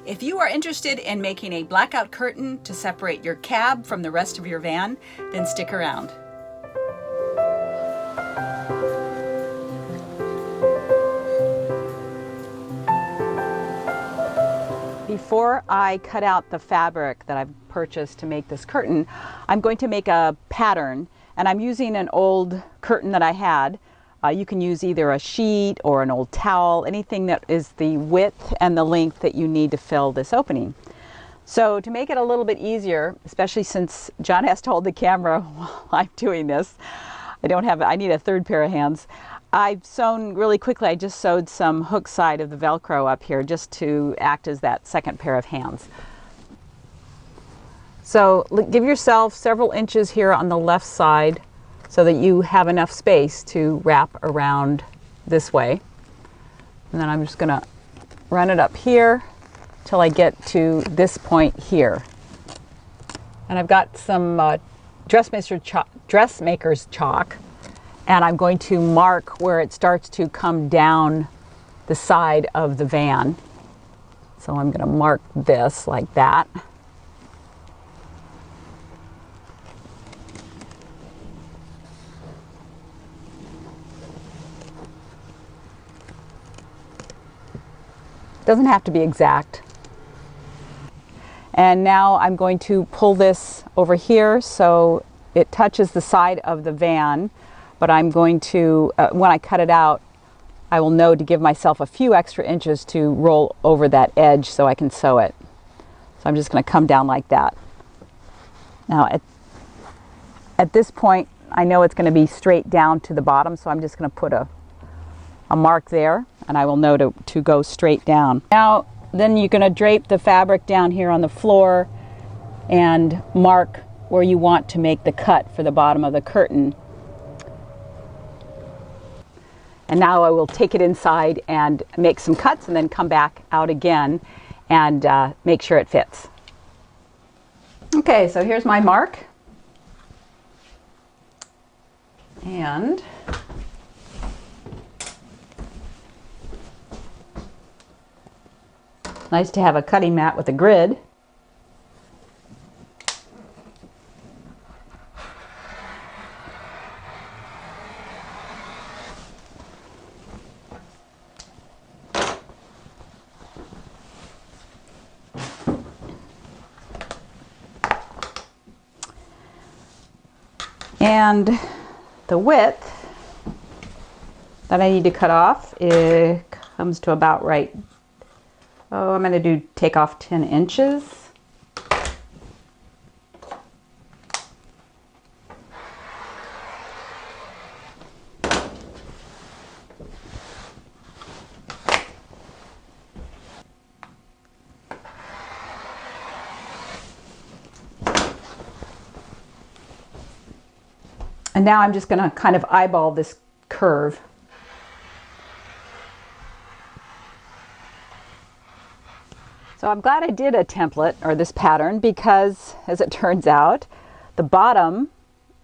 If you are interested in making a blackout curtain to separate your cab from the rest of your van, then stick around. Before I cut out the fabric that I've purchased to make this curtain, I'm going to make a pattern, and I'm using an old curtain that I had. You can use either a sheet or an old towel, anything that is the width and the length that you need to fill this opening. So to make it a little bit easier, especially since John has to hold the camera while I'm doing this, I need a third pair of hands. I've sewn really quickly, I just sewed some hook side of the Velcro up here just to act as that second pair of hands. So give yourself several inches here on the left side so that you have enough space to wrap around this way. And then I'm just going to run it up here till I get to this point here. And I've got some dressmaker's chalk, and I'm going to mark where it starts to come down the side of the van. So I'm going to mark this like that. Doesn't have to be exact. And now I'm going to pull this over here so it touches the side of the van, but I'm going to, when I cut it out, I will know to give myself a few extra inches to roll over that edge so I can sew it. So I'm just going to come down like that. Now at this point, I know it's going to be straight down to the bottom, so I'm just going to put a mark there, and I will know to go straight down. Now, then you're going to drape the fabric down here on the floor and mark where you want to make the cut for the bottom of the curtain. And now I will take it inside and make some cuts and then come back out again and make sure it fits. Okay, so here's my mark. And nice to have a cutting mat with a grid. And the width that I need to cut off, it comes to about right. Oh, I'm going to take off 10 inches. And now I'm just going to kind of eyeball this curve. So I'm glad I did a template or this pattern because, as it turns out, the bottom,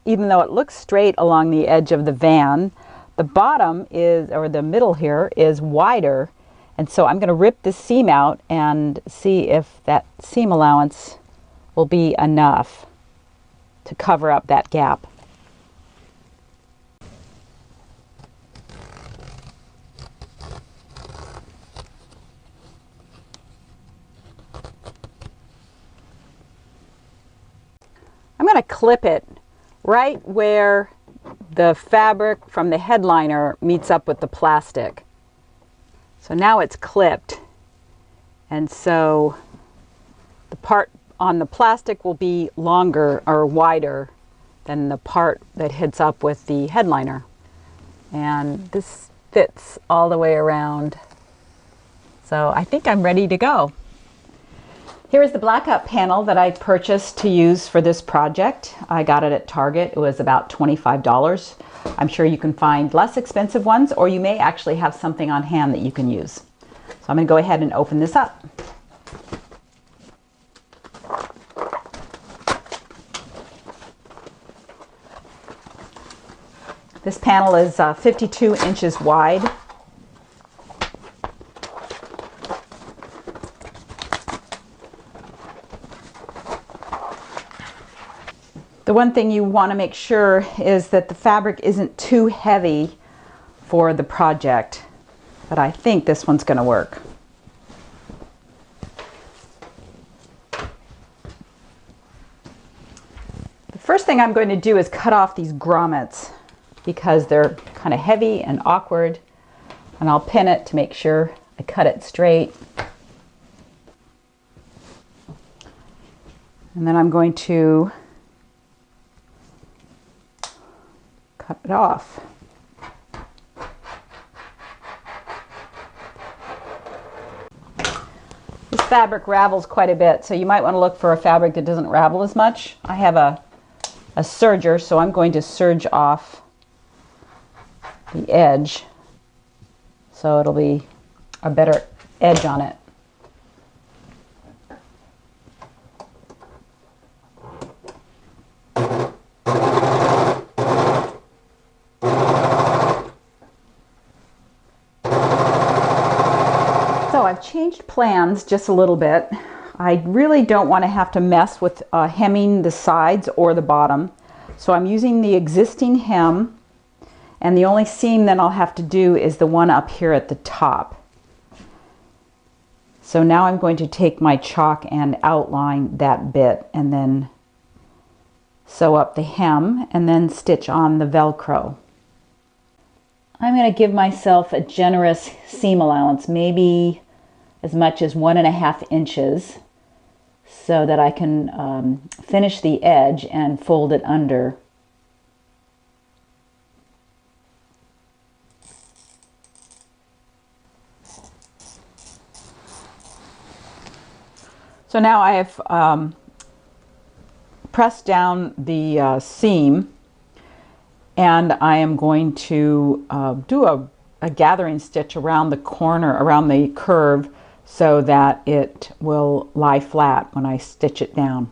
even though it looks straight along the edge of the van, the bottom is, or the middle here, is wider. And so I'm going to rip this seam out and see if that seam allowance will be enough to cover up that gap. I'm going to clip it right where the fabric from the headliner meets up with the plastic. So now it's clipped, and so the part on the plastic will be longer or wider than the part that hits up with the headliner. And this fits all the way around. So I think I'm ready to go. Here is the Blackout panel that I purchased to use for this project. I got it at Target. It was about $25. I'm sure you can find less expensive ones, or you may actually have something on hand that you can use. So I'm going to go ahead and open this up. This panel is 52 inches wide. The one thing you want to make sure is that the fabric isn't too heavy for the project, but I think this one's going to work. The first thing I'm going to do is cut off these grommets because they're kind of heavy and awkward, and I'll pin it to make sure I cut it straight. And then I'm going to cut it off. This fabric ravels quite a bit, so you might want to look for a fabric that doesn't ravel as much. I have a serger, so I'm going to serge off the edge so it'll be a better edge on it. So I've changed plans just a little bit. I really don't want to have to mess with hemming the sides or the bottom. So I'm using the existing hem, and the only seam that I'll have to do is the one up here at the top. So now I'm going to take my chalk and outline that bit and then sew up the hem and then stitch on the Velcro. I'm going to give myself a generous seam allowance, maybe as much as 1.5 inches, so that I can finish the edge and fold it under. So now I have pressed down the seam, and I am going to do a gathering stitch around the corner, around the curve, so that it will lie flat when I stitch it down.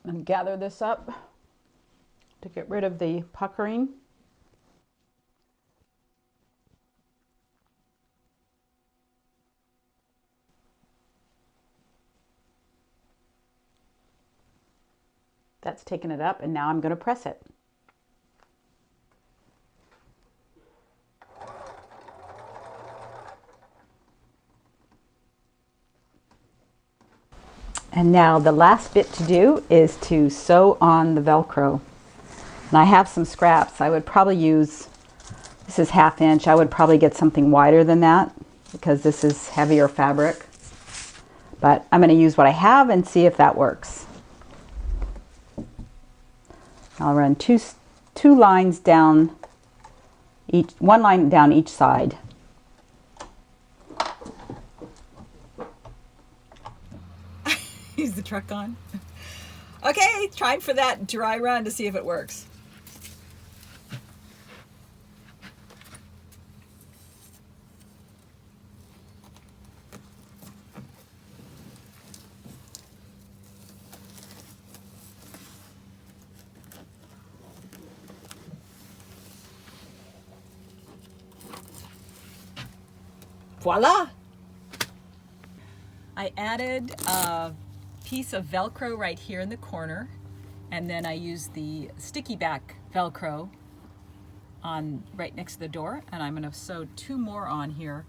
And gather this up to get rid of the puckering. That's taken it up, and now I'm going to press it. And now the last bit to do is to sew on the Velcro. And I have some scraps. I would probably use, this is 1/2 inch, I would probably get something wider than that because this is heavier fabric. But I'm going to use what I have and see if that works. I'll run two lines down one line down each side. Use the truck on. Okay, time for that dry run to see if it works. Voila! I added a piece of Velcro right here in the corner, and then I used the sticky back Velcro on right next to the door, and I'm going to sew 2 more on here,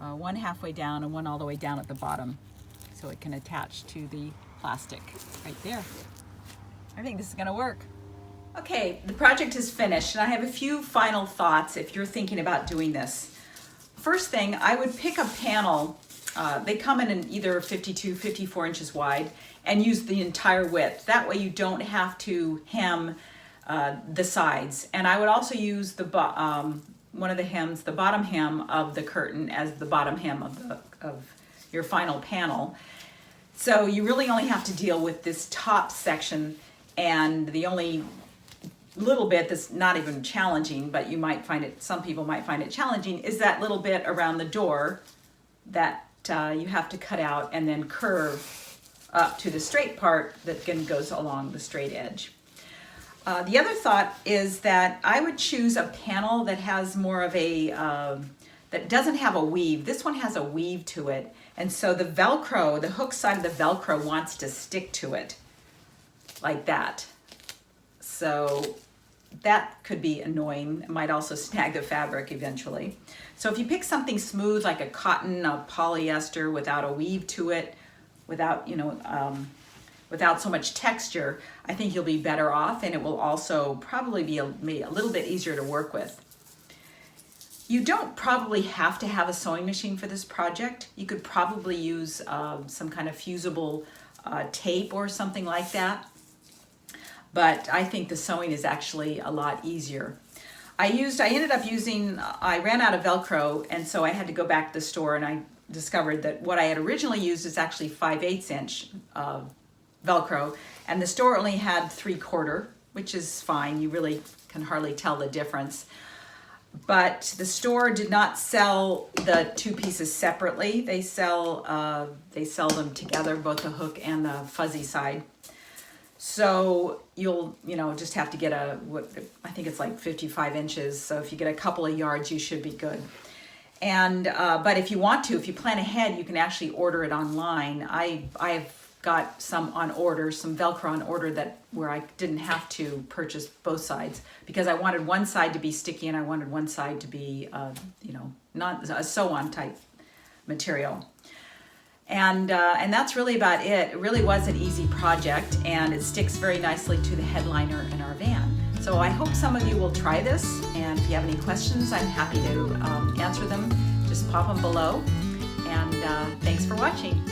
one halfway down and one all the way down at the bottom, so it can attach to the plastic right there. I think this is going to work. Okay, the project is finished, and I have a few final thoughts if you're thinking about doing this. First thing, I would pick a panel. They come in either 52, 54 inches wide, and use the entire width. That way you don't have to hem the sides. And I would also use the one of the hems, the bottom hem of the curtain, as the bottom hem of your final panel. So you really only have to deal with this top section, and the only little bit that's not even challenging, but you might find it, some people might find it challenging, is that little bit around the door that you have to cut out and then curve up to the straight part that then goes along the straight edge. The other thought is that I would choose a panel that has more of a, that doesn't have a weave. This one has a weave to it. And so the Velcro, the hook side of the Velcro wants to stick to it like that. So that could be annoying. It might also snag the fabric eventually. So if you pick something smooth like a cotton, a polyester without a weave to it, without, without so much texture, I think you'll be better off, and it will also probably be a little bit easier to work with. You don't probably have to have a sewing machine for this project. You could probably use some kind of fusible tape or something like that. But I think the sewing is actually a lot easier. I ran out of Velcro, and so I had to go back to the store, and I discovered that what I had originally used is actually 5/8 inch Velcro, and the store only had 3/4, which is fine. You really can hardly tell the difference. But the store did not sell the two pieces separately. They sell them together, both the hook and the fuzzy side. So you'll, just have to get I think it's like 55 inches. So if you get a couple of yards, you should be good. And, but if you want to, if you plan ahead, you can actually order it online. I've got some on order, some Velcro on order where I didn't have to purchase both sides, because I wanted one side to be sticky and I wanted one side to be, not a sew-on type material. And that's really about it. It really was an easy project, and it sticks very nicely to the headliner in our van. So I hope some of you will try this, and if you have any questions, I'm happy to answer them. Just pop them below, and thanks for watching.